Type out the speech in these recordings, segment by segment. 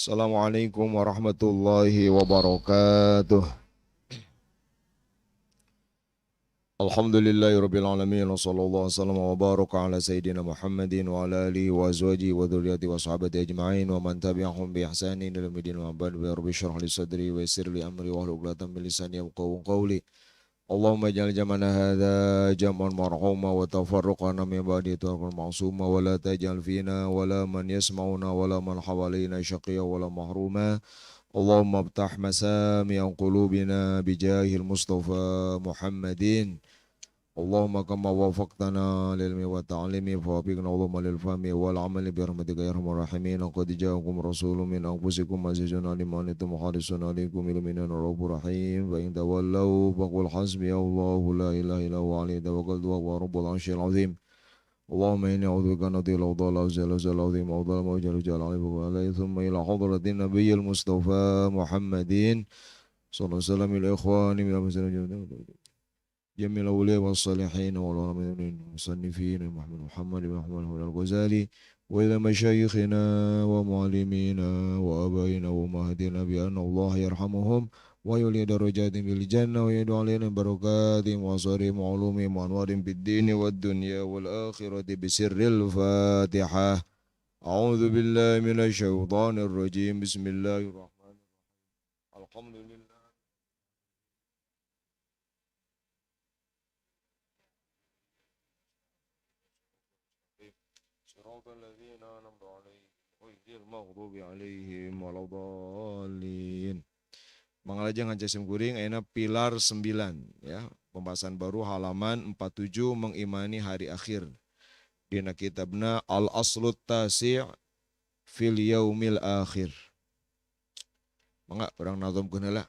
Assalamualaikum warahmatullahi wabarakatuh. Alhamdulillahirabbil alamin wa sallallahu wasallam wa baraka ala sayyidina Muhammadin wa ala alihi wa azwajihi wa dzurriyyatihi wa sahabati ajma'in wa man tabi'ahum bi ihsanin ila yaumil wa ba'd. Ya rabbi shrah li sadri wa yassir li amri wahlul 'uqdatam min lisani yafqahu qawli. Allahumma ij'al jam'ana hadza jam'an marhuma wa tafarruqana min ba'di tafarruqan ma'suma wa la taj'al fina wa la man yasma'una wa la man hawalaina syaqiyya wa la mahruma. Allahumma aftah masami qulubina bijahil Mustafa Muhammadin. Allahumma kama wafaqtana lil ilmi wa ta'limi fawafiqna Allahumma lil fahmi wal amali bi rahmatika ya arhamar rahimin. Qad ja'akum rasulun min anfusikum azizun alim antum harisun alaikum bil mu'minina raufur rahim. Wa in tawallaw faqul hasbi Allahu la ilaha illa huwa alayhi tawakkaltu wa huwa rabbul arsyil azim. Allahumma inni a'udzubika an adilla wa dhalla wa zalla azim wa dhalla wa jalla jalali wa alayhi thumma ila hadratin nabiyil Mustafa Muhammadin sallallahu alaihi wasallam il ikhwani min al-muslimin جميع الأولياء والصالحين والعلماء المصنفين محمد بن أحمد الغزالي وإلى مشايخنا ومعلمينا وآبائنا وأمهاتنا بأن الله يرحمهم ويولي درجاتهم في الجنة ويدعو علينا بركاتهم وأسرارهم وعلومهم وأنوارهم في الدين والدنيا والآخرة بسر الفاتحة. أعوذ بالله من الشيطان الرجيم. بسم الله الرحمن الرحيم. الحمد لله صراط الذين أنعمت عليهم غير المغضوب عليهم ولا الضالين. Mangalajeng Hancasim Kuring ayeuna pilar 9 ya. Pembahasan baru halaman 47 mengimani hari akhir. Dina kitabna Al-Aslut Tasi' fil Yaumil Akhir. Mangga urang nazamkeun heula.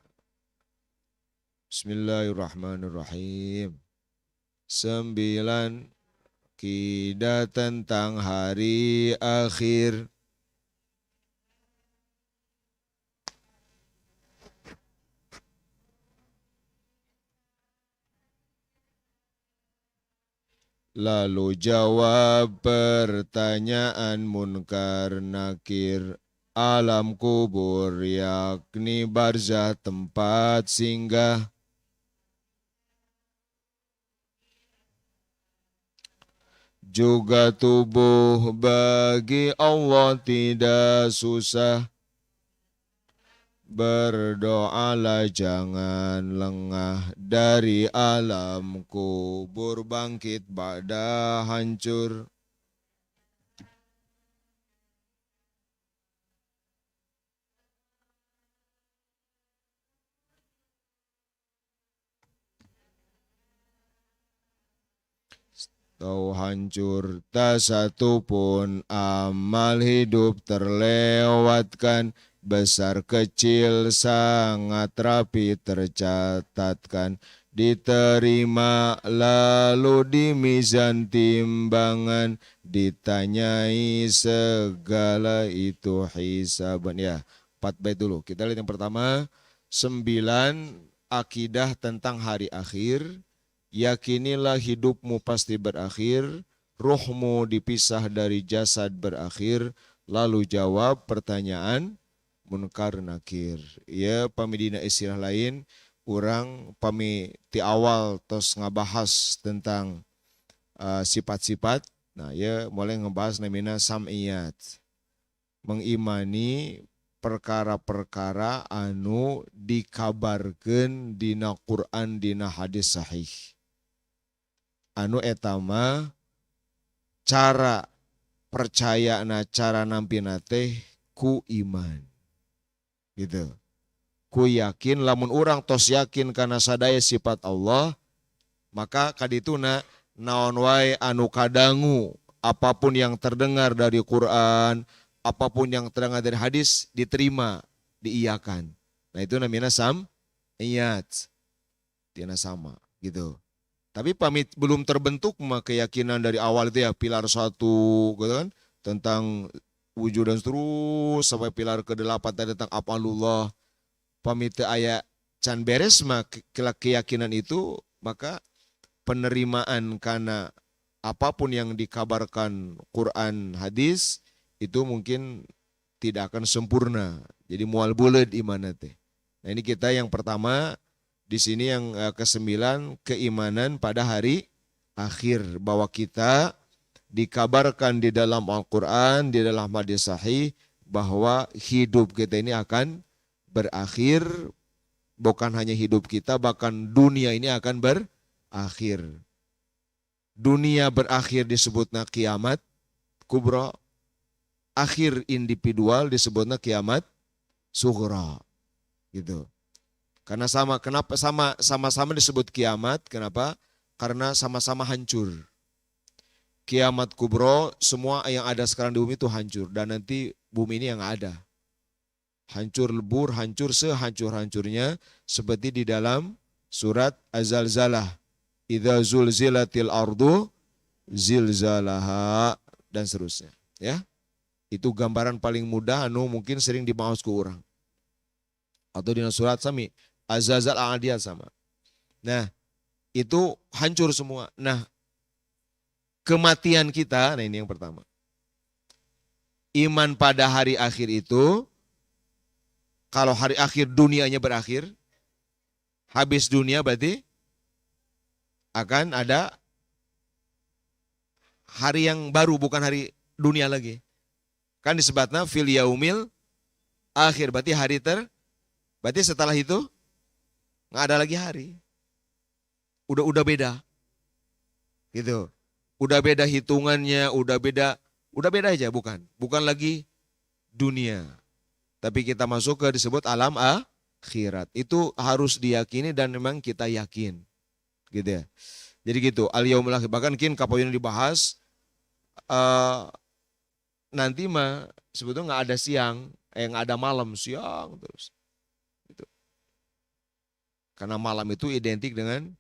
Bismillahirrahmanirrahim. 9 Akidah tentang hari akhir. Lalu jawab pertanyaan munkar nakir. Alam kubur yakni barzah tempat singgah. Juga tubuh bagi Allah tidak susah. Berdoalah jangan lengah dari alam kubur bangkit ba'da hancur. Tahu hancur tak satu pun amal hidup terlewatkan. Besar kecil sangat rapi tercatatkan. Diterima lalu di mizan timbangan. Ditanyai segala itu hisaban. Ya, 4 bait dulu. Kita lihat yang pertama. 9 akidah tentang hari akhir. Yakinilah hidupmu pasti berakhir, ruhmu dipisah dari jasad berakhir, lalu jawab pertanyaan munkar nakir. Ya pamidina istilah lain, orang pami ti awal tos ngabahas tentang sifat-sifat. Nah ya mulai ngebahas namina sam'iyat. Mengimani perkara-perkara anu dikabarkeun dina Quran dina hadis sahih. Anu etama cara percaya na cara nampina teh ku iman gitu, ku yakin lamun urang tos yakin kana sadaya sifat Allah maka kadituna naon wae anu kadangu apapun yang terdengar dari Quran apapun yang terdengar dari hadis diterima diiyakan. Nah itu namanya sam'iyat tina sama gitu. Tapi pamit belum terbentuk mah keyakinan dari awal itu ya pilar 1 gitu kan tentang wujud dan terus sampai pilar ke-8 tadi tentang apalullah. Pamit aya can beres mah keyakinan itu maka penerimaan karena apapun yang dikabarkan Quran hadis itu mungkin tidak akan sempurna. Jadi mual bulat iman teh. Nah ini kita yang pertama di sini yang kesembilan, keimanan pada hari akhir, bahwa kita dikabarkan di dalam Al-Quran, di dalam hadis sahih bahwa hidup kita ini akan berakhir. Bukan hanya hidup kita, bahkan dunia ini akan berakhir. Dunia berakhir disebutnya kiamat kubra, akhir individual disebutnya kiamat sughra. Gitu. Karena kenapa sama-sama disebut kiamat? Kenapa? Karena sama-sama hancur. Kiamat kubra, semua yang ada sekarang di bumi itu hancur, dan nanti bumi ini yang ada. Hancur lebur, hancur sehancur-hancurnya, seperti di dalam surat Az-Zalzalah. Idza zulzilatil ardu zilzalaha, dan seterusnya. Ya, itu gambaran paling mudah mungkin sering dibahas ke orang. Atau di surat sami Az-Zalzal al-Adiyat sama. Nah, itu hancur semua. Nah, kematian kita, nah ini yang pertama. Iman pada hari akhir itu, kalau hari akhir dunianya berakhir, habis dunia berarti akan ada hari yang baru, bukan hari dunia lagi. Kan disebutnya fil yaumil akhir, berarti berarti setelah itu nggak ada lagi hari. Udah beda. Gitu. Udah beda hitungannya, udah beda aja, bukan lagi dunia. Tapi kita masuk ke disebut alam akhirat. Itu harus diyakini dan memang kita yakin. Gitu ya. Jadi gitu, al-yaumul akhir. Bahkan kapan dibahas nanti mah sebetulnya nggak ada siang, nggak ada malam, siang terus. Gitu. Karena malam itu identik dengan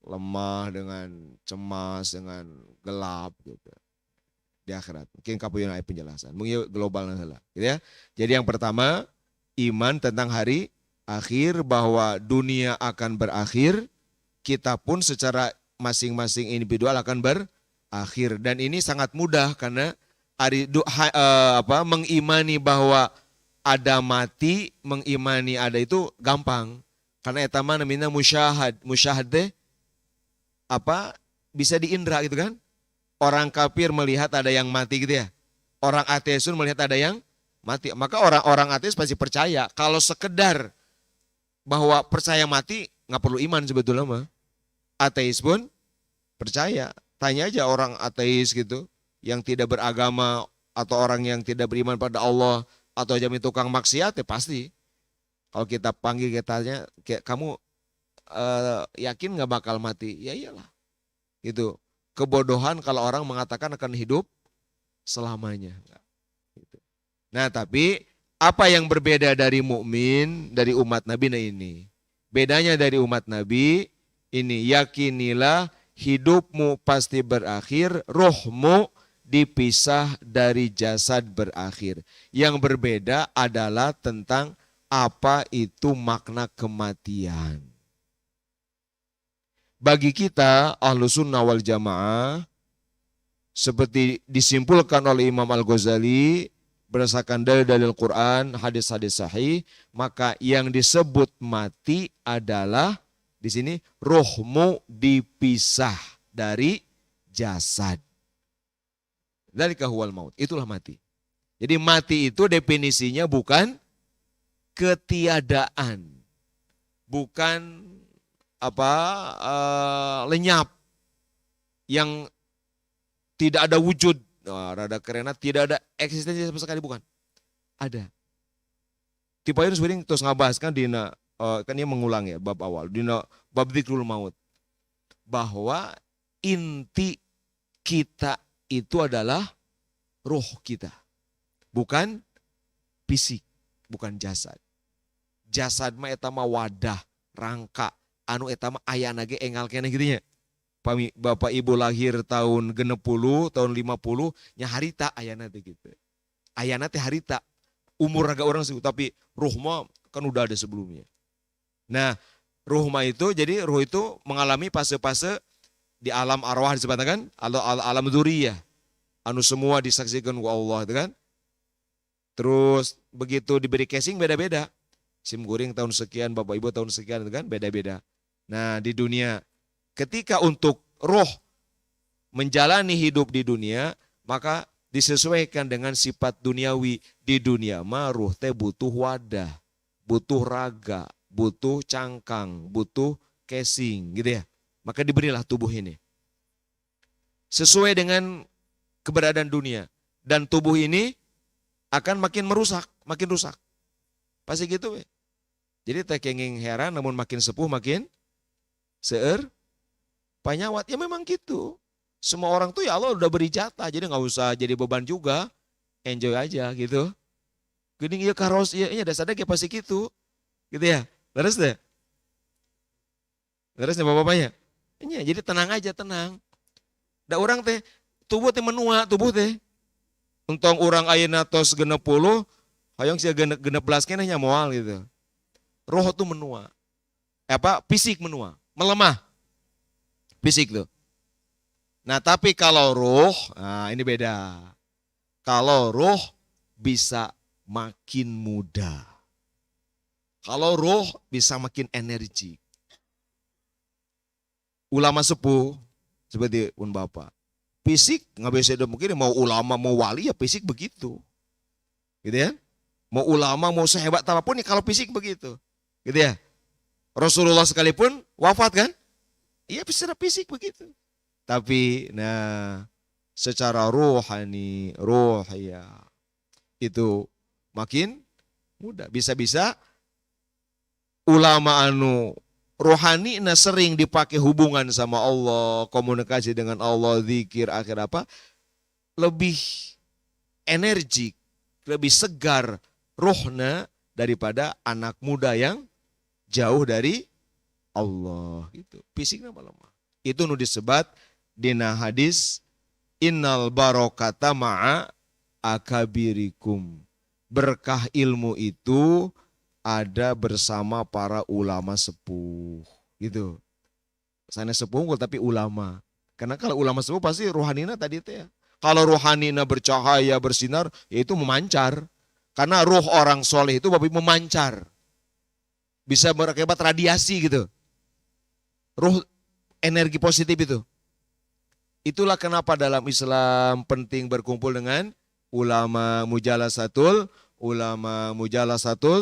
lemah, dengan cemas, dengan gelap gitu. Di akhirat. Mungkin kapan ada penjelasan. Mungkin global lah, gitu ya. Jadi yang pertama, iman tentang hari akhir, bahwa dunia akan berakhir, kita pun secara masing-masing individual akan berakhir. Dan ini sangat mudah karena mengimani bahwa ada mati, mengimani ada itu gampang. Karena etama namanya musyahad. Musyahad deh bisa diindra gitu kan. Orang kafir melihat ada yang mati gitu ya. Orang ateis pun melihat ada yang mati. Maka orang ateis pasti percaya. Kalau sekedar bahwa percaya mati, nggak perlu iman sebetulnya mah. Ateis pun percaya. Tanya aja orang ateis gitu, yang tidak beragama, atau orang yang tidak beriman pada Allah, atau jadi tukang maksiat, ya pasti. Kalau kita panggil, kita tanya, kamu yakin nggak bakal mati? Ya iyalah. Gitu. Kebodohan kalau orang mengatakan akan hidup selamanya. Nah, tapi apa yang berbeda dari mukmin, dari umat Nabi ini? Bedanya dari umat Nabi ini, yakinilah hidupmu pasti berakhir, rohmu dipisah dari jasad berakhir. Yang berbeda adalah tentang apa itu makna kematian. Bagi kita Ahlus Sunnah wal Jamaah, seperti disimpulkan oleh Imam Al-Ghazali berdasarkan dalil-dalil Quran, hadis-hadis sahih, maka yang disebut mati adalah di sini rohmu dipisah dari jasad. Dzalika huwal maut, itulah mati. Jadi mati itu definisinya bukan ketiadaan, bukan lenyap, yang tidak ada wujud. Rada kerenat, tidak ada eksistensi sama sekali, bukan. Ada. Tipe itu sering terus ngabahas kan dina, kan dia mengulang ya bab awal, dina bab dzikrul maut, bahwa inti kita itu adalah roh kita, bukan fisik, bukan jasad. Jasad mah eta mah wadah, rangka, anu eta mah ayana ge engal keneh gitu nya. Bapak ibu lahir tahun 60, tahun 50, nya harita ayana teh gitu. Ayana teh harita. Umur agak orang sih, tapi ruh mah kan udah ada sebelumnya. Nah, ruh mah itu, jadi ruh itu mengalami fase-fase di alam arwah disebutkan kan, alam dzurriyyah. Anu semua disaksikan ku Allah itu kan. Terus begitu diberi casing beda-beda. SIM guring tahun sekian, Bapak Ibu tahun sekian, itu kan beda-beda. Nah di dunia ketika untuk roh menjalani hidup di dunia, maka disesuaikan dengan sifat duniawi. Di dunia mah ruh teh butuh wadah, butuh raga, butuh cangkang, butuh casing gitu ya. Maka diberilah tubuh ini. Sesuai dengan keberadaan dunia. Dan tubuh ini akan makin merusak, makin rusak. Pasti gitu we. Jadi teh kenging heran namun makin sepuh makin seueur panyawat. Ya memang gitu. Semua orang tuh ya Allah udah beri jatah. Jadi gak usah jadi beban juga. Enjoy aja gitu. Gini ya karos, iya dasarnya kayak pasti gitu. Gitu ya. Leres deh. Leres deh bapak-bapaknya. Iya, jadi tenang aja, tenang. Da orang teh, tubuh teh menua, tubuh teh. Untung orang ayeuna tos 60, hayang sia 16 keneh nya moal gitu. Roh tuh menua. Fisik menua, melemah. Fisik tuh. Nah tapi kalau roh, nah ini beda. Kalau roh bisa makin muda. Kalau roh bisa makin energi. Ulama sepuh, seperti pun Bapak. Fisik nggak bisa mungkin mau ulama mau wali ya fisik begitu. Gitu ya. Mau ulama mau sehebat apapun ya kalau fisik begitu. Gitu ya. Rasulullah sekalipun wafat kan? Iya secara fisik begitu. Tapi nah secara rohani, roh ya itu makin muda. Bisa-bisa ulama anu rohani nah sering dipakai hubungan sama Allah, komunikasi dengan Allah, zikir, akhir apa, lebih energik, lebih segar rohna daripada anak muda yang jauh dari Allah. Gitu. Fisiknya lemah. Itu nu disebat dina hadis innal barokata ma'a akabirikum. Berkah ilmu itu ada bersama para ulama sepuh. Gitu. Sana sepuh tapi ulama. Karena kalau ulama sepuh pasti rohanina tadi itu ya. Kalau rohanina bercahaya, bersinar, ya itu memancar. Karena roh orang soleh itu babi memancar. Bisa berakibat radiasi gitu. Roh energi positif itu. Itulah kenapa dalam Islam penting berkumpul dengan ulama mujalasatul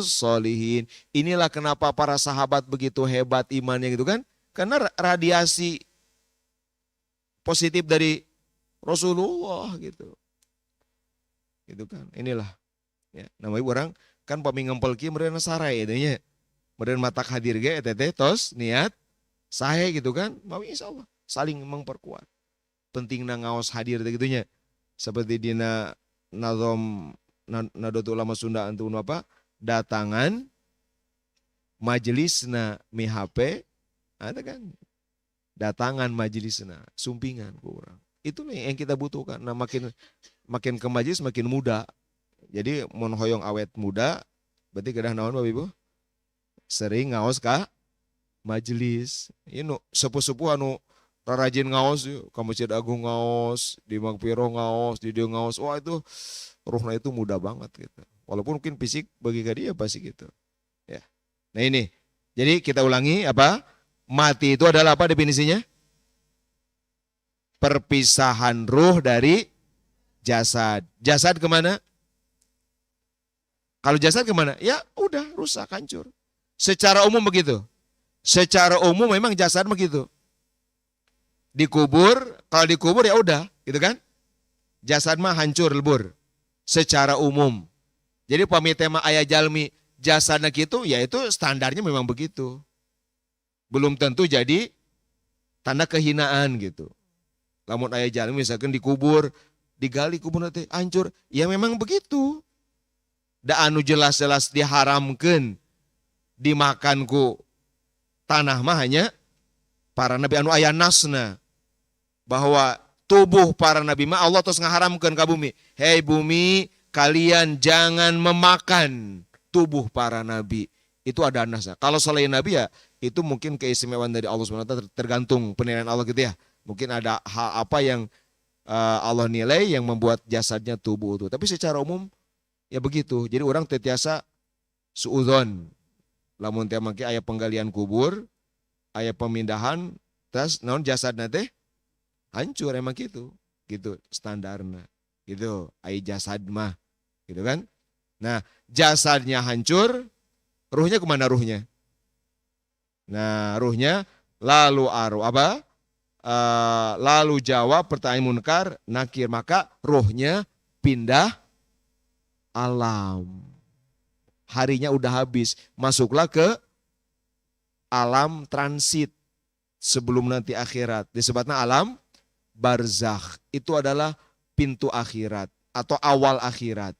solihin. Inilah kenapa para sahabat begitu hebat imannya gitu kan. Karena radiasi positif dari Rasulullah gitu. Gitu kan. Inilah. Ya, namanya orang kan pami ngempel kieu meureun sarai itu nya. Meureun matak hadir ge eta teh tos niat sahe gitu kan. Mau insyaallah saling memperkuat. Pentingna ngaos hadir teh gitunya. Seperti dina nazam Nahdlatul Ulama Sunda antun apa? Datangan majelisna MIHP ada kan? Datangan majelisna, sumpingan ku urang. Itu yang kita butuhkan. Nah makin ke majelis makin muda. Jadi mun hoyong awet muda berarti kedah naon Bapak Ibu? Sering ngaos ka majelis. Ieu sepuh-sepuh anu rajin ngaos ka Masjid Agung ngaos, di Magpiro ngaos, di dia ngaos. Wah itu ruhna itu mudah banget gitu. Walaupun mungkin fisik bagi dia pasti gitu. Ya. Nah ini. Jadi kita ulangi apa? Mati itu adalah apa definisinya? Perpisahan ruh dari jasad. Jasad kemana? Kalau jasad kemana? Ya udah rusak, hancur. Secara umum begitu. Secara umum memang jasad begitu. Dikubur, kalau dikubur ya udah, gitu kan? Jasad mah hancur, lebur. Secara umum. Jadi pamitema ayah jalmi jasadnya gitu, ya itu standarnya memang begitu. Belum tentu jadi tanda kehinaan gitu. Lamun ayah jalmi misalkan dikubur, digali kubur nanti hancur, ya memang begitu. Da anu jelas-jelas diharamkan dimakanku tanah mah hanya para nabi anu aya nasna. Bahwa tubuh para nabi mah Allah terus ngaharamkan ke bumi. Hei bumi, kalian jangan memakan tubuh para nabi. Itu ada nasnya. Kalau selain nabi ya itu mungkin keistimewaan dari Allah SWT tergantung penilaian Allah gitu ya. Mungkin ada hal apa yang Allah nilai yang membuat jasadnya tubuh itu. Tapi secara umum Ya begitu. Jadi orang tetiasa suudzon. Lamun teh mangke aya penggalian kubur, aya pemindahan, terus naon jasadna teh hancur emang gitu. Gitu standarna. Gitu, aya jasad mah. Gitu kan? Nah, jasadnya hancur, ruhnya kemana ruhnya? Nah, ruhnya lalu lalu jawab pertanyaan munkar, nakir, maka ruhnya pindah alam. Harinya udah habis, masuklah ke alam transit sebelum nanti akhirat. Disebutnya alam barzakh. Itu adalah pintu akhirat atau awal akhirat.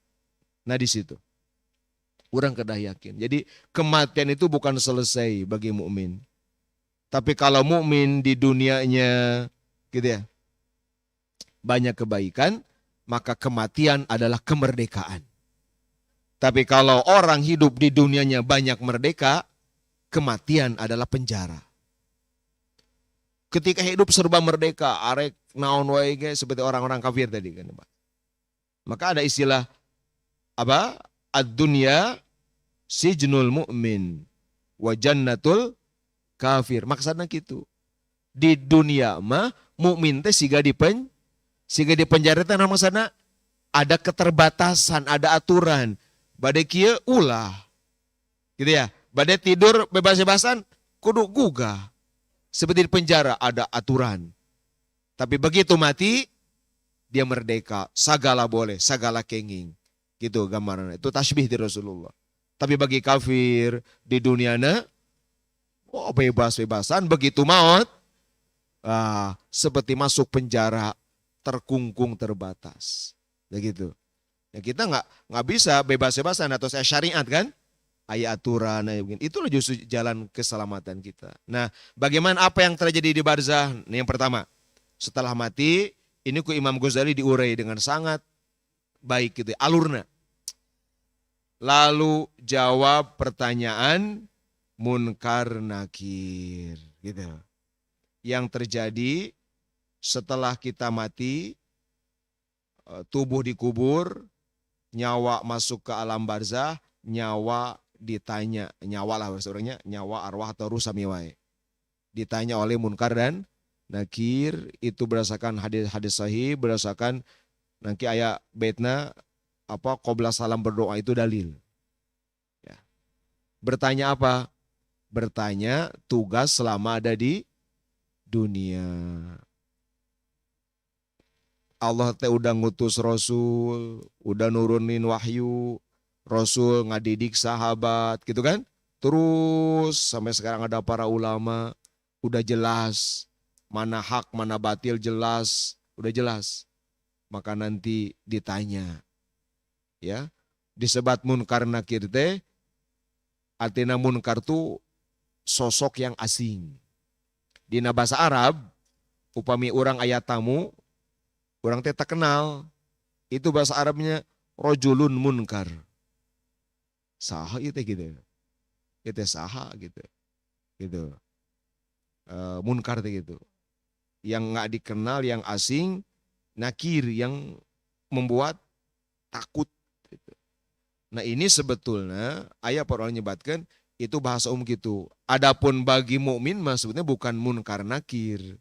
Nah di situ orang kedah yakin. Jadi kematian itu bukan selesai bagi mukmin. Tapi kalau mukmin di dunianya gitu ya, banyak kebaikan, maka kematian adalah kemerdekaan. Tapi kalau orang hidup di dunianya banyak merdeka, kematian adalah penjara. Ketika hidup serba merdeka, arek naon wae seperti orang-orang kafir tadi kan, Pak. Maka ada istilah apa? Ad-dunya sijnul mu'min wa jannatul kafir. Maksudnya gitu. Di dunia mah mukmin teh siga di penjara teh maksudna ada keterbatasan, ada aturan. Bade kieu ulah. Gitu ya. Bade tidur bebas-bebasan kudu gugah. Seperti di penjara ada aturan. Tapi begitu mati dia merdeka, sagala boleh, sagala kenging. Gitu gambaran. Itu tasbih di Rasulullah. Tapi bagi kafir di duniana bebas-bebasan, begitu maut seperti masuk penjara terkungkung terbatas. Begitu. Ya kita nggak bisa bebas-bebasan atau saya syariat kan? Ayat aturan, itulah justru jalan keselamatan kita. Nah, bagaimana apa yang terjadi di barzah? Yang pertama, setelah mati, ini ku Imam Ghazali diurai dengan sangat baik gitu, alurna. Lalu jawab pertanyaan munkar nakir, gitu. Yang terjadi setelah kita mati, tubuh dikubur, nyawa masuk ke alam barzah, nyawa ditanya, nyawa lah bahasa nyawa arwah atau ruh samiwai. Ditanya oleh munkar dan nakir, itu berdasarkan hadis sahih, berdasarkan nanti ayat baitna apa qobla salam berdoa itu dalil. Ya. Bertanya apa? Bertanya tugas selama ada di dunia. Allah teh udah ngutus Rasul, udah nurunin wahyu, Rasul ngadidik sahabat gitu kan. Terus sampai sekarang ada para ulama, udah jelas mana hak mana batil jelas, udah jelas. Maka nanti ditanya. Ya, disebat munkar nakir teh artinya munkar tu sosok yang asing. Di bahasa Arab upami orang ayat tamu, orang teh tak kenal. Itu bahasa Arabnya rojulun munkar. Saha itu gitu. Itu saha gitu. Gitu. Munkar gitu. Yang nggak dikenal, yang asing, nakir yang membuat takut gitu. Nah, ini sebetulnya ayat para ulama nyebatkan itu bahasa umum gitu. Adapun bagi mukmin maksudnya bukan munkar nakir.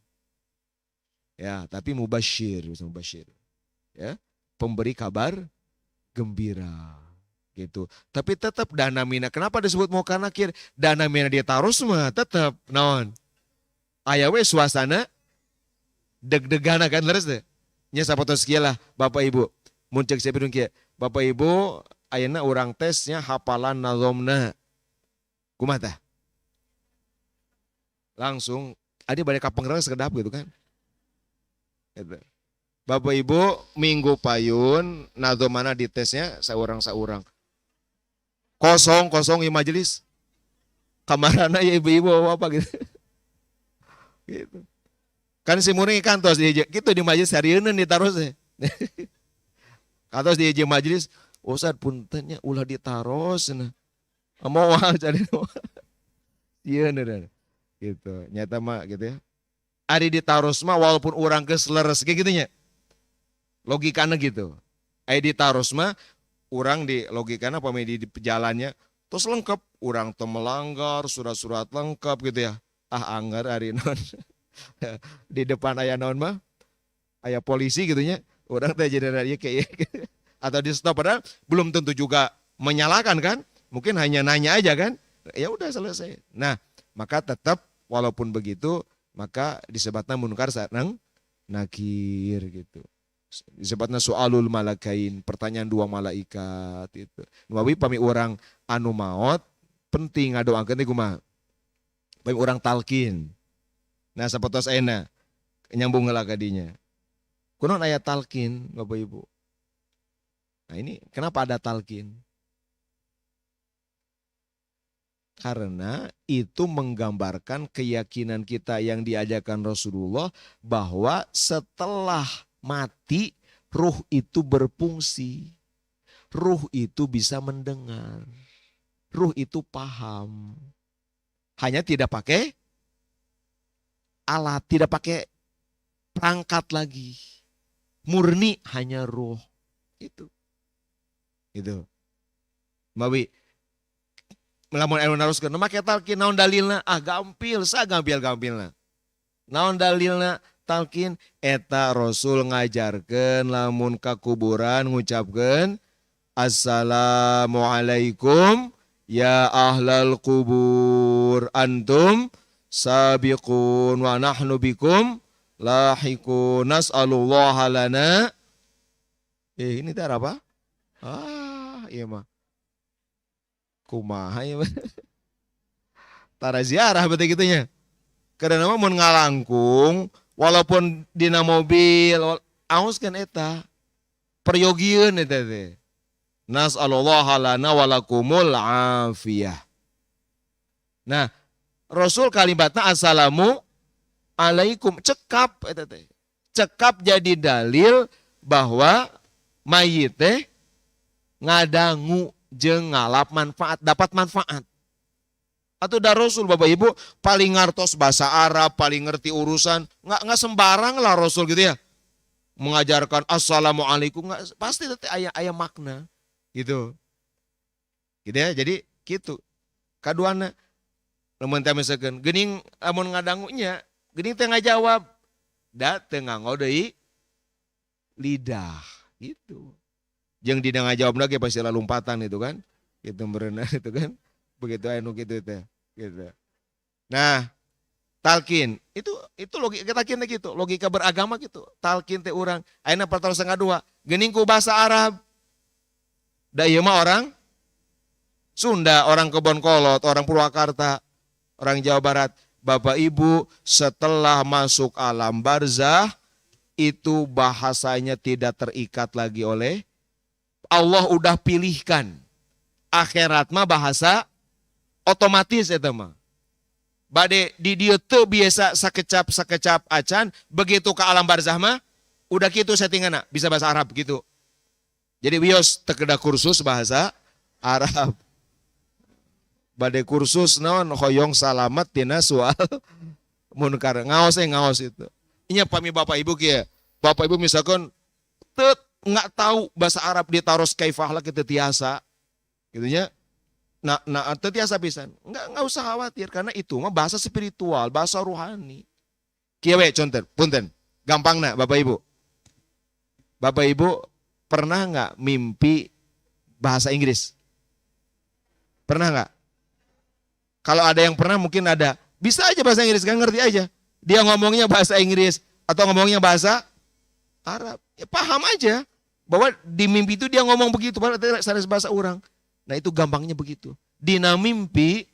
Ya, tapi mubasyir, mubasyir. Ya, pemberi kabar gembira. Gitu. Tapi tetap dana mina. Kenapa disebut munkar nakir? Dana mina dia taruh semua tetap naon. Aya we suasana deg-degan kan leres deh. Nya sapotos kieu lah Bapak Ibu. Mun ceuk saya kieu. Bapak Ibu ayeuna urang tesnya hafalan nazomna. Kumaha tah? Langsung adi bade ka Penggerang sekedap gitu kan. Gitu. Bapak Ibu minggu payun nazomana di tesnya saurang-saurang. Kosong di majelis. Kamarana ya ibu-ibu apa gitu. Gitu. Kan si muring kantos di gitu di majelis harieun ditaruh teh. Kantos di majelis, Ustaz puntennya ulah ditaros nah. Moal jadi iya bener. Gitu. Nyata mah gitu ya. Ari ditaros mah walaupun urang geus leres kayak gitu nya. Logikana gitu. Ari ditaros mah orang di logikana pamedi di jalannya terus lengkap, orang teu melanggar, surat-surat lengkap gitu ya. Ah anggar hari non di depan aya naon mah, aya polisi gitunya. Orang teh jadi dia kayak atau di stop padahal belum tentu juga menyalakan kan? Mungkin hanya nanya aja kan? Ya udah selesai. Nah, maka tetap walaupun begitu maka disebutnya munkar sareng nakir gitu. Disebutnya soalul malakain, pertanyaan dua malaikat itu. Nawawi pami orang anu maot penting ngadoakeun teh kumaha? Pami orang talkin. Nah, sapotos ayeuna nyambung heula ka dinya. Kunaon aya talkin, Bapak Ibu? Nah, ini kenapa ada talkin? Karena itu menggambarkan keyakinan kita yang diajarkan Rasulullah bahwa setelah mati ruh itu berfungsi. Ruh itu bisa mendengar. Ruh itu paham. Hanya tidak pakai alat, tidak pakai perangkat lagi. Murni hanya ruh. Itu. Gitu. Mawi melamun anu naruskeun make talqin naon dalilna? Ah gampil, gampilna. Naon dalilna talqin? Eta Rasul ngajarkeun lamun ka kuburan ngucapkeun assalamualaikum ya ahlal kubur antum sabiqun wa nahnu bikum lahiqun nas'alullaha lana. Ini teh apa? Iya mah. Kumaha ya. Tara ziarah berarti gitunya. Karena mah mun ngalangkung walaupun dina mobil auskeun eta peryogieun eta teh. Nas'alullaha lana walakumul afiyah. Nah, Rasul kalimatna assalamu alaikum cekap eta teh. Cekap jadi dalil bahwa mayit teh ngadangu jeung ngalap manfaat, dapat manfaat. Atau dah Rasul Bapak Ibu paling ngartos bahasa Arab, paling ngerti urusan, nggak sembarang lah Rasul gitu ya. Mengajarkan assalamualaikum, nggak pasti aya makna gitu. Gitu ya, jadi gitu. Kaduana lamun teh misalkeun geuning lamun ngadangunya, geuning teh ngajawab, da teu nganggo deui lidah gitu. Yang dina ngajawab lagi pasti lompatan itu kan. Gitu berenang itu kan. Begitu anu gitu teh. Gitu. Nah, talqin itu logika talqin teh gitu, logika beragama gitu. Talqin teh urang ayeuna pertol 1/2 geuning ku bahasa Arab. Da ieu mah orang Sunda, orang Kebonkolot, orang Purwakarta, orang Jawa Barat. Bapak Ibu, setelah masuk alam barzah itu bahasanya tidak terikat lagi oleh Allah udah pilihkan. Akhirat mah bahasa otomatis eta mah. Bade di dieu teu biasa sakecap acan, begitu ke alam barzah mah udah kitu settinganna, bisa bahasa Arab gitu. Jadi wios teu kedah kursus bahasa Arab. Bade kursus naon hoyong salamat tina soal munkar. Ngaos itu. Inya pami Bapak Ibu kieu. Bapak Ibu misalkan teu nggak tahu bahasa Arab ditaros kaifah lah kita tiasa gitunya. Nah tiasa pisan. Nggak usah khawatir karena itu mah bahasa spiritual, bahasa rohani. Kieu we contoh, punten. Gampangna Bapak Ibu. Bapak Ibu pernah nggak mimpi bahasa Inggris? Pernah nggak? Kalau ada yang pernah mungkin ada. Bisa aja bahasa Inggris, kan ngerti aja. Dia ngomongnya bahasa Inggris atau ngomongnya bahasa Arab. Ya paham aja. Bahwa di mimpi itu dia ngomong begitu, padahal sanes bahasa orang. Nah itu gampangnya begitu. Dina mimpi,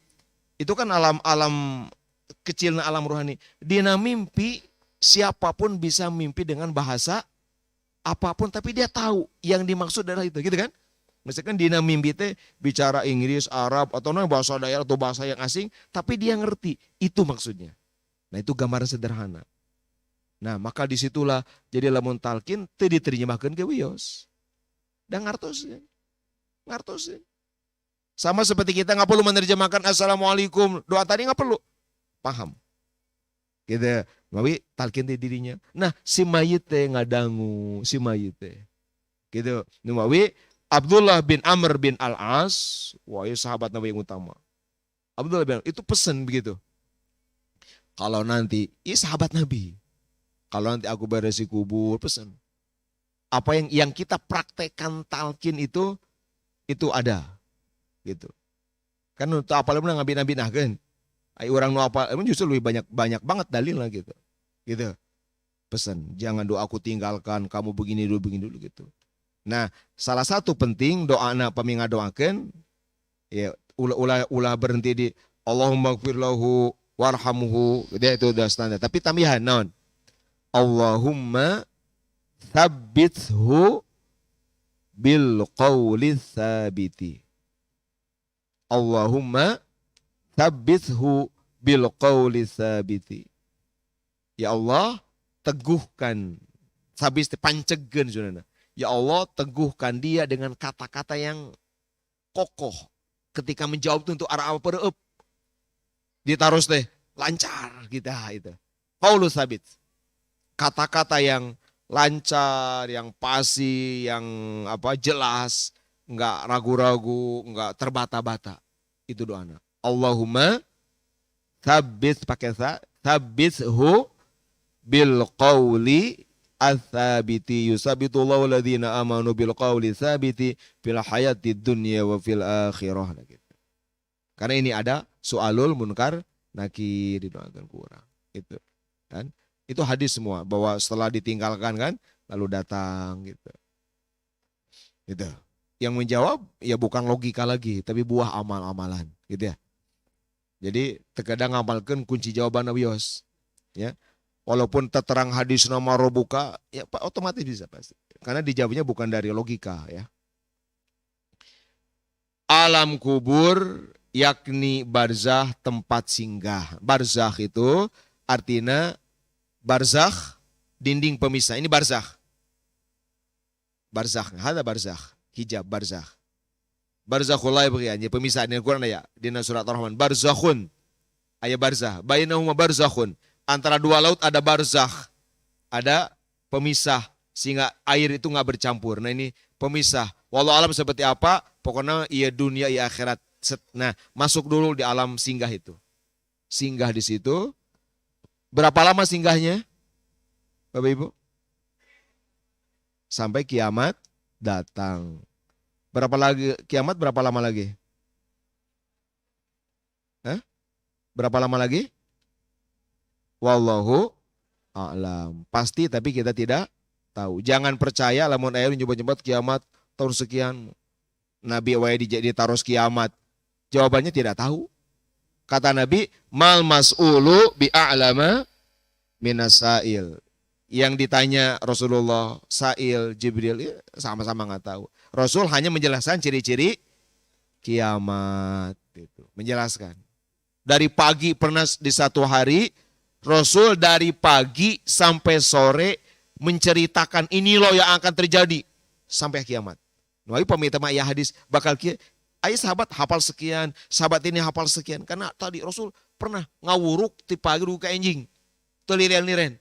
itu kan alam kecilnya alam rohani. Dina mimpi, siapapun bisa mimpi dengan bahasa apapun, tapi dia tahu yang dimaksud adalah itu, gitu kan? Misalkan dina mimpi teh bicara Inggris, Arab, atau bahasa daerah atau bahasa yang asing, tapi dia ngerti, itu maksudnya. Nah itu gambaran sederhana. Nah maka disitulah jadi lamun talqin teu diterjemahkeun ke wios. Dan ngartosin. Sama seperti kita nggak perlu menerjemahkan assalamualaikum, doa tadi nggak perlu. Paham. Gitu. Mawi talqin teh dirinya. Nah si mayit teh ngadangu, si mayit teh. Gitu. Nu mawi Abdullah bin Amr bin Al-As, wah itu sahabat Nabi yang utama. Abdullah bin Amr, itu pesan begitu. Kalau nanti, ini sahabat Nabi. Kalau nanti aku beresi kubur, pesan. Apa yang kita praktekkan talqin itu ada. Gitu. Kan untuk apal pun nabi-nabi nah kan. Ai orang nu apal justru lebih banyak banget dalil lah gitu. Gitu. Pesan, jangan doa aku tinggalkan, kamu begini dulu gitu. Nah, salah satu penting doa anak paminga doakan ya ulah berhenti di Allahumma gfir lahu warhamhu, dia itu udah standar. Tapi tambahan naon? Allahumma tsabbithu bil qawli tsabiti. Allahumma tsabbithu bil qawli tsabiti. Ya Allah, teguhkan sabis pancegeun saudara. Ya Allah, teguhkan dia dengan kata-kata yang kokoh. Ketika menjawab itu untuk arah apa ditaruh teh lancar kita itu. Qaulu sabit. Kata-kata yang lancar, yang pasti, yang jelas, enggak ragu-ragu, enggak terbata-bata. Itu doanya. Allahumma tsabbit pakai tsabbithu bil qawli ats-tsabiti yusabitullahu alladziina amanu bil qawli tsabiti fil hayati dunya wa fil akhirah gitu. Karena ini ada soalul munkar nakir didoakan kurang. Itu. Kan? Itu hadis semua bahwa setelah ditinggalkan kan lalu datang gitu. Gitu. Yang menjawab ya bukan logika lagi tapi buah amal-amalan gitu ya. Jadi terkadang ngamalkan kunci jawaban Nabios ya. Walaupun terterang hadis nama robuka, ya Pak otomatis bisa pasti. Karena dijawabnya bukan dari logika ya. Alam kubur yakni barzah tempat singgah. Barzah itu artinya barzah dinding pemisah. Ini barzah. Barzah, ada barzah, hijab barzah. Barzakhul la yabghiyan, pemisah di Al-Qur'an ya. Di surat Ar-Rahman, barzakhun. Ayat barzah, bainahuma barzakhun. Antara dua laut ada barzakh, ada pemisah sehingga air itu nggak bercampur. Nah ini pemisah. Walau alam seperti apa, pokoknya iya dunia iya akhirat. Nah masuk dulu di alam singgah itu. Singgah di situ. Berapa lama singgahnya, Bapak Ibu? Sampai kiamat datang. Berapa lagi kiamat? Berapa lama lagi? Hah? Berapa lama lagi? Wallahu a'lam. Pasti tapi kita tidak tahu. Jangan percaya lamun aya nyebut-nyebut kiamat tahun sekian. Nabi wae ditaruh kiamat. Jawabannya tidak tahu. Kata Nabi, mal mas'ulu bi'a'lama minasail. Yang ditanya Rasulullah, Sa'il, Jibril, ya sama-sama nggak tahu. Rasul hanya menjelaskan ciri-ciri kiamat. Gitu. Menjelaskan. Dari pagi pernah di satu hari, Rasul dari pagi sampai sore menceritakan ini loh yang akan terjadi sampai kiamat. Nabi peminta ya hadis bakal ayo sahabat hafal sekian, sahabat ini hafal sekian. Karena tadi Rasul pernah ngawuruk di pagi ke enjing. Teliren-liren.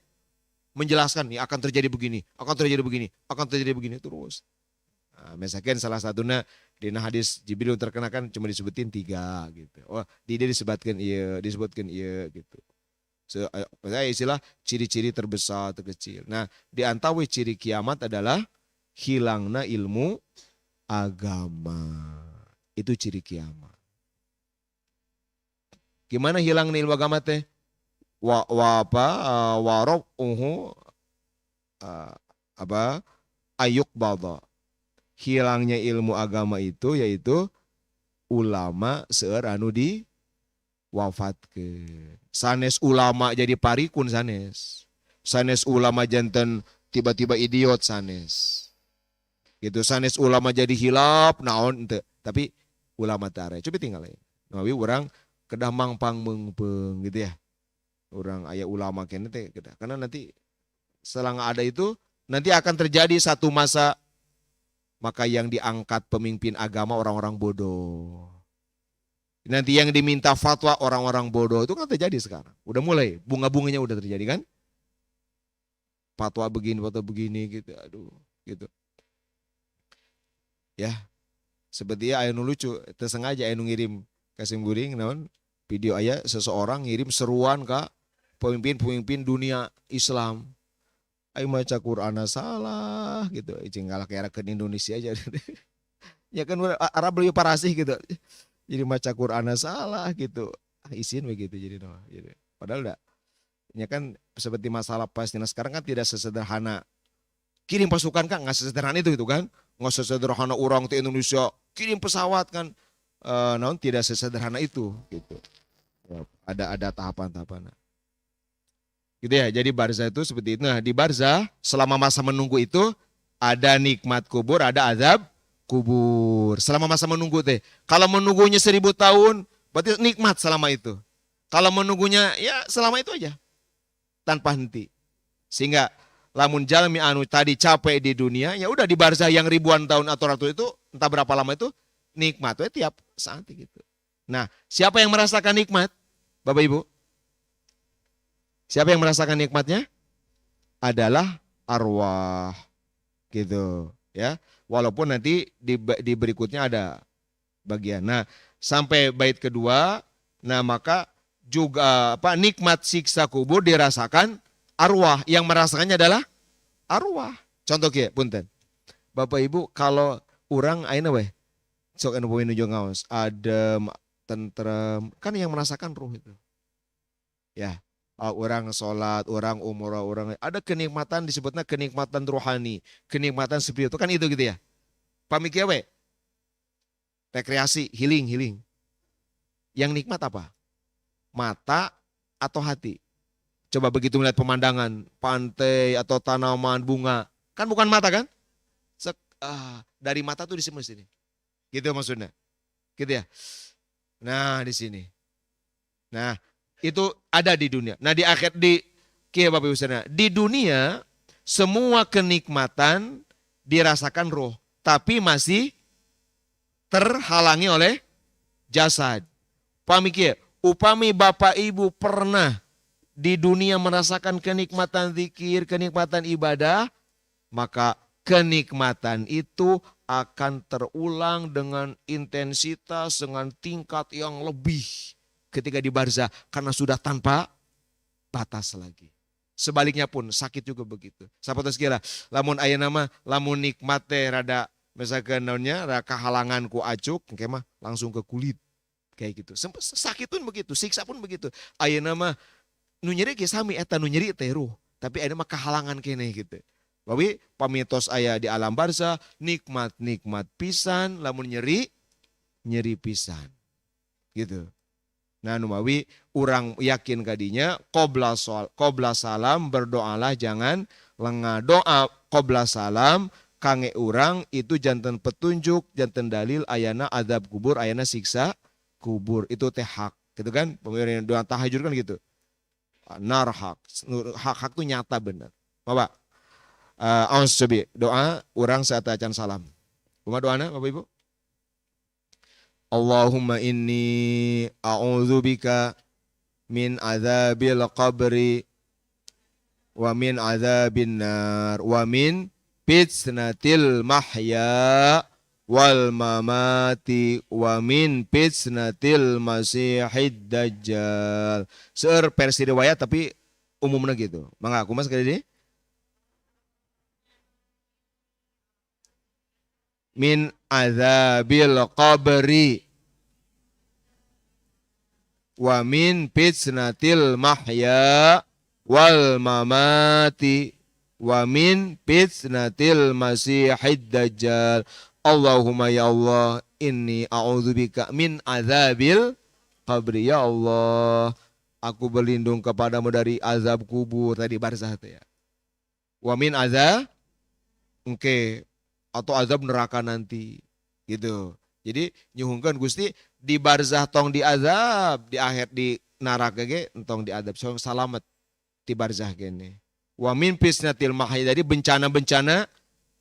Menjelaskan nih akan terjadi begini, akan terjadi begini, akan terjadi begini terus. Nah, misalkan salah satunya di hadis Jibril terkenakan cuma disebutin 3 gitu. Oh, dia disebutkan iya gitu. Saya istilah ciri-ciri terbesar terkecil. Nah, di antara ciri kiamat adalah hilangna ilmu agama. Itu ciri kiamat. Gimana hilangna ilmu agama teh? Warob ayuk bada. Hilangnya ilmu agama itu yaitu ulama seueur anu di wafatkeun. Sanes ulama jadi parikun sanes. Sanes ulama janten tiba-tiba idiot sanes. Gitu sanes ulama jadi hilap naon ente. Tapi ulama tare. Coba tinggal ya. Nabi orang kedah mangpang mengpeng gitu ya. Orang aya ulama kene teh kedah. Karena nanti selang ada itu nanti akan terjadi satu masa maka yang diangkat pemimpin agama orang-orang bodoh. Nanti yang diminta fatwa orang-orang bodoh itu kan terjadi sekarang. Udah mulai, bunga-bunganya udah terjadi kan. Fatwa begini gitu. Aduh, gitu. Ya, seperti aya nu lucu, tersengaja aya nu ngirim kasih guring naon video aya seseorang ngirim seruan ke pemimpin-pemimpin dunia Islam. Ayo maca Quran salah gitu. Icing galak ke Indonesia aja. Ya kan Arab lebih parasih gitu. Jadi maca Quran salah gitu. Isin begitu jadi no. Jadi, padahal enggak. Ya kan seperti masalah Palestina sekarang kan tidak sesederhana kirim pasukan kan nggak sesederhana itu gitu kan. Nggak sesederhana orang di Indonesia kirim pesawat kan. Namun tidak sesederhana itu gitu. Ya, ada tahapan-tahapan. Gitu ya. Jadi barzah itu seperti itu. Nah, di barzah selama masa menunggu itu ada nikmat kubur, ada azab kubur. Selama masa menunggu teh. Kalau menunggunya 1000 tahun, berarti nikmat selama itu. Kalau menunggunya ya selama itu aja. Tanpa henti. Sehingga lamun jalmi anu tadi capek di dunia, ya udah di barzah yang ribuan tahun atau ratu itu, entah berapa lama itu nikmat we tiap saat gitu. Nah, siapa yang merasakan nikmat? Bapak Ibu? Siapa yang merasakan nikmatnya? Adalah arwah. Gitu, ya. Walaupun nanti di berikutnya ada bagian. Nah, sampai bait kedua, nah maka juga nikmat siksa kubur dirasakan arwah. Yang merasakannya adalah arwah. Contoh ya, punten. Bapak Ibu, kalau orang ayeuna weh sok anu poe nuju ngaos, adem, tentrem, kan yang merasakan ruh itu. Ya, orang sholat, orang umrah, orang ada kenikmatan disebutnya kenikmatan rohani, kenikmatan spiritual kan itu gitu ya. Pamikir we, rekreasi, healing. Yang nikmat apa? Mata atau hati? Coba begitu melihat pemandangan, pantai atau tanaman, bunga, kan bukan mata kan? Dari mata tuh di sini. Gitu maksudnya. Gitu ya. Nah, di sini. Nah, itu ada di dunia. Nah, di akhir Bapak Ibu saudara, di dunia semua kenikmatan dirasakan roh, tapi masih terhalangi oleh jasad. Pamikir, upami Bapak Ibu pernah di dunia merasakan kenikmatan zikir, kenikmatan ibadah, maka kenikmatan itu akan terulang dengan intensitas, dengan tingkat yang lebih ketika di barzah karena sudah tanpa batas lagi. Sebaliknya pun sakit juga begitu. Sahabat sekira, lamun aya nama, lamun nikmat teh rada misalkan naonnya rada kahalangan ku acuk, kayak mah langsung ke kulit kayak gitu. Sakit pun begitu, siksa pun begitu. Aya nama nu nyeri ge sami eta nu nyeri teh ruh, tapi aya mah kahalangan kene gitu. Bawi pamitos aya di alam barzah nikmat pisan, lamun nyeri pisan. Gitu. Nah, numawi urang yakin kadinya qobla salam berdoalah jangan lengah. Doa qobla salam kange urang itu janten petunjuk, janten dalil ayana azab kubur, ayana siksa kubur. Itu teh hak, gitu kan? Pemikiran doa tahajud kan gitu. Nar hak itu nyata benar. Bapak, cobi doa urang saat acan salam. Kumaha doana Bapak Ibu? Allahumma inni a'udzubika min azabil qabri wa min azabin nar wa min fitnatil mahya wal mamati wa min fitnatil masihid dajjal. Seueur versi riwayat tapi umumnya gitu. Mangga kumaha sekali ini? Min azabil qabri wa min fitnatil mahya wal mamati wa min fitnatil masihid dajjal. Allahumma ya Allah inni a'udzubika min azabil qabri. Ya Allah, aku berlindung kepadamu dari azab kubur tadi barzah ya. Wa min azab atau azab neraka nanti gitu. Jadi nyuhungkan Gusti di barzah tong di azab, di akhir di neraka ge tong di azab. So salamet di barzah gini. Wa min fitnatil mahya, jadi bencana-bencana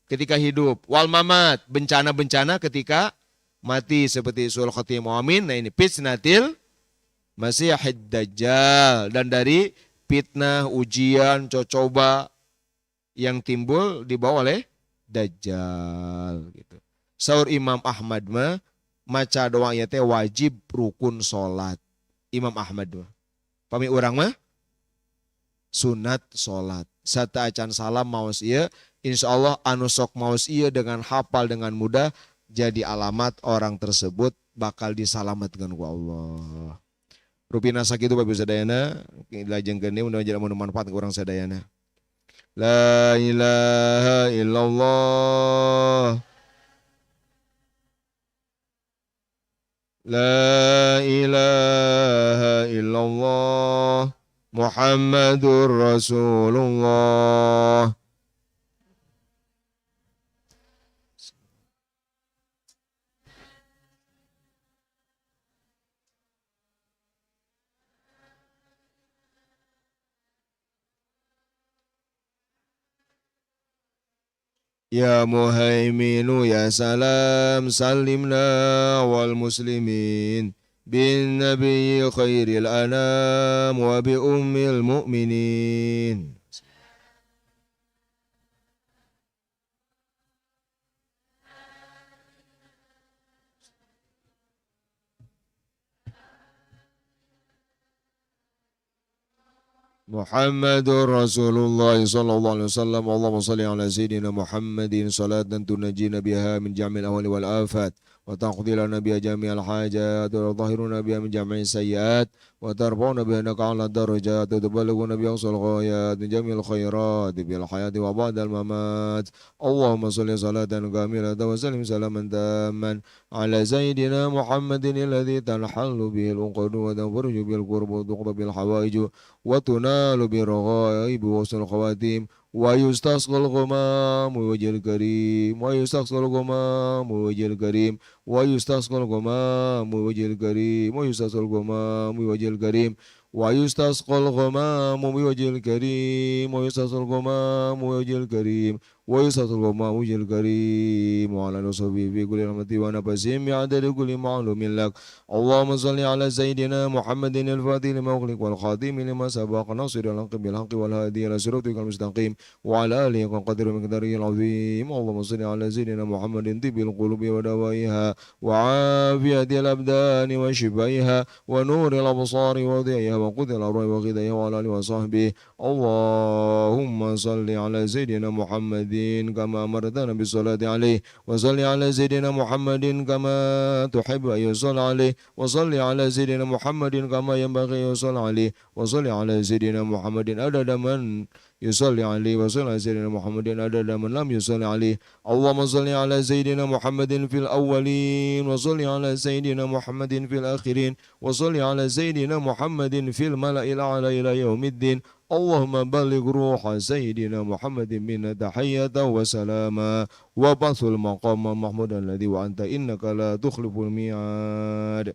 ketika hidup. Wal mamat, bencana-bencana ketika mati seperti sul khatimah. Amin. Nah ini fitnatil masihid dajjal, dan dari fitnah, ujian, coba yang timbul dibawa oleh Dajjal gitu. Saur Imam Ahmad mah maca doa ieu teh wajib rukun salat. Imam Ahmad mah. Pami urang mah sunat salat. Sata acan salam maos ieu insyaallah anu sok maos ieu dengan hafal dengan mudah jadi alamat orang tersebut bakal disalamatkan ku Allah. Rupina sakitu Bapak sadayana lajengkeun deui mudah-mudahan manfaat ku urang sadayana. La ilaha illallah. La ilaha illallah. Muhammadur Rasulullah. Ya Muhaiminu ya salam salimna wal muslimin bin nabiyyi khairil anam wa bi ummil mu'minin. Muhammadur Rasulullah sallallahu alaihi wasallam. Allahumma salli ala sayyidina Muhammadin salatan tunajjina biha min jami'il ahwali wal afat wa taqdi lana biha jami'al hajat wa tahhiruna biha min jami'is sayyiat wa tarfa'una biha naka 'ala darajat wa tuballighuna biha aqsal ghayat min jami'il khairat bil hayati wa ba'dal mamat. Allahumma salli salatan kamilatan wa sallim salaman tamman ala sayyidina Muhammadin alladhi tanhallu bihi al-uqad wa tanfariju bil qurb wa tuqda bil hawaij وتنال بالرغائب وحسن الخواتيم ويستسقى الغمام بوجه الكريم ويستسقى الغمام بوجه الكريم ويستسقى الغمام بوجه الكريم ويستسقى الغمام بوجه الكريم ويستسقى الغمام بوجه الكريم ويستسقى الغمام بوجه الكريم ويستسقى الغمام بوجه الكريم وعلى نصبه في كل رحمة ونفسهم بعدد كل معلوم لك. اللهم صل على سيدنا محمد الفاتح لما أغلق والخاتم لما سبق ناصر الحق بالحق والهادي إلى صراطك المستقيم وعلى آله وقدر مقداره العظيم. اللهم صل على سيدنا محمد طب القلوب ودوائها وعافية الأبدان وشفائها ونور الأبصار وضيائها وقوت الأرواح وغذائها وعلى آله وصحبه. اللهم صل على سيدنا محمد كما أمرتنا بالصلاة عليه وصل على سيدنا محمد كما تحب أن يصلى عليه وصل على سيدنا محمد كما ينبغي أن يصلى عليه وصل على سيدنا محمد عدد من يصلي عليه وصل على سيدنا محمد عدد من لم يصلي عليه. اللهم صل على سيدنا محمد في الأولين وصل على سيدنا محمد في الآخرين وصل على سيدنا محمد في الملأ الأعلى إلى يوم الدين. اللهم بلغ روح سيدنا محمد منا تحية وسلاما وبعث المقام محمود الذي وأنت إنك لا تخلف الميعاد.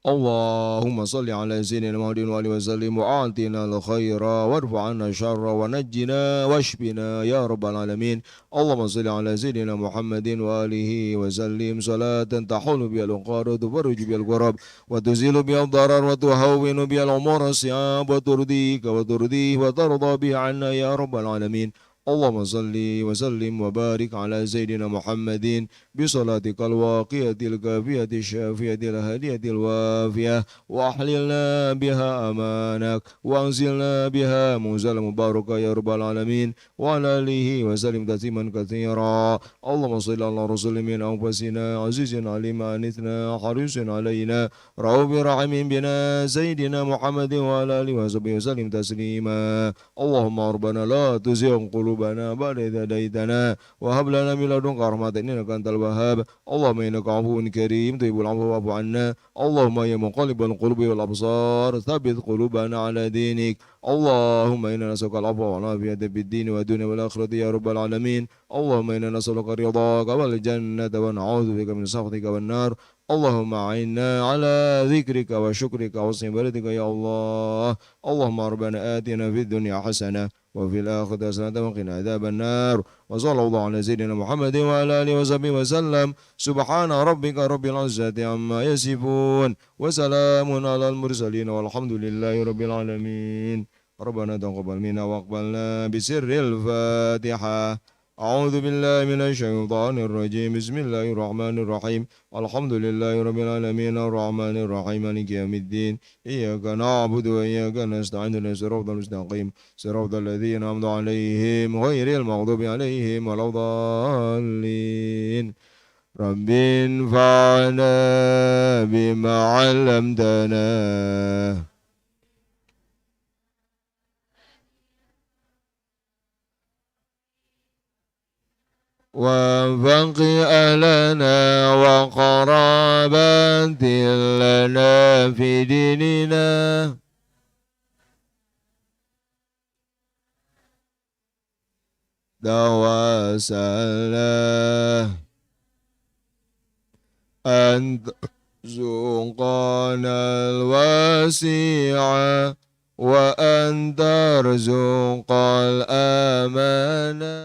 اللهم صل على سيدنا محمد وآله وسلم وأعطنا الخير وارفع عنا الشر ونجنا واشفنا يا رب العالمين. اللهم صل على سيدنا محمد وآله وسلم صلاة تحول بها الأنقار وتفرج بها الكرب وتزيل بها الضرر وتهون بها الأمور الصعاب وترضيك وترضيه وترضى بها عنا يا رب العالمين. اللهم صل وسلم وبارك على سيدنا محمد بصلاتك الواقية الكافية الشافية الهادية الوافية وأحللنا بها أمانك وأنزلنا بها منزل مبارك يا رب العالمين وعلى آله وسلم تسليما كثيرا. اللهم صل على رسول من أنفسنا عزيز عليم أنثنا حريص علينا رؤوف رحيم بنا سيدنا محمد وعلى آله وصحبه وسلم تسليما. اللهم ربنا لا تزغ قلوبنا بعد إذ هديتنا وهب لنا من لدنك رحمة إنك أنت الوهاب. اللهم إنك عفو كريم تحب العفو فاعف عنا. اللهم يا مقلب القلوب والأبصار ثبت قلوبنا على دينك. اللهم إنا نسألك العفو والعافية في الدين والدنيا والآخرة يا رب العالمين. اللهم إنا نسألك رضاك والجنة ونعوذ بك من سخطك والنار. اللهم أعنا على ذكرك وشكرك وحسن عبادتك يا الله. اللهم ربنا آتنا في الدنيا حسنة وفي الآخرة حسنة وقنا عذاب النار. وصلى الله على سيدنا محمد وعلى آله وصحبه وسلم. سبحان ربك رب العزة عما يصفون وسلام على المرسلين والحمد لله رب العالمين. ربنا تقبل منا واقبلنا بسر الفاتحة. أعوذ بالله من الشيطان الرجيم بسم الله الرحمن الرحيم الحمد لله رب العالمين الرحمن الرحيم مالك يوم الدين إياك نعبد وإياك نستعين اهدنا الصراط المستقيم صراط الذين أنعمت عليهم غير المغضوب عليهم ولا الضالين رب انفعنا بما علمتنا وفق أهلنا وقرابات لنا في ديننا توسلنا أن ترزقنا الواسع وأن ترزق الأمانة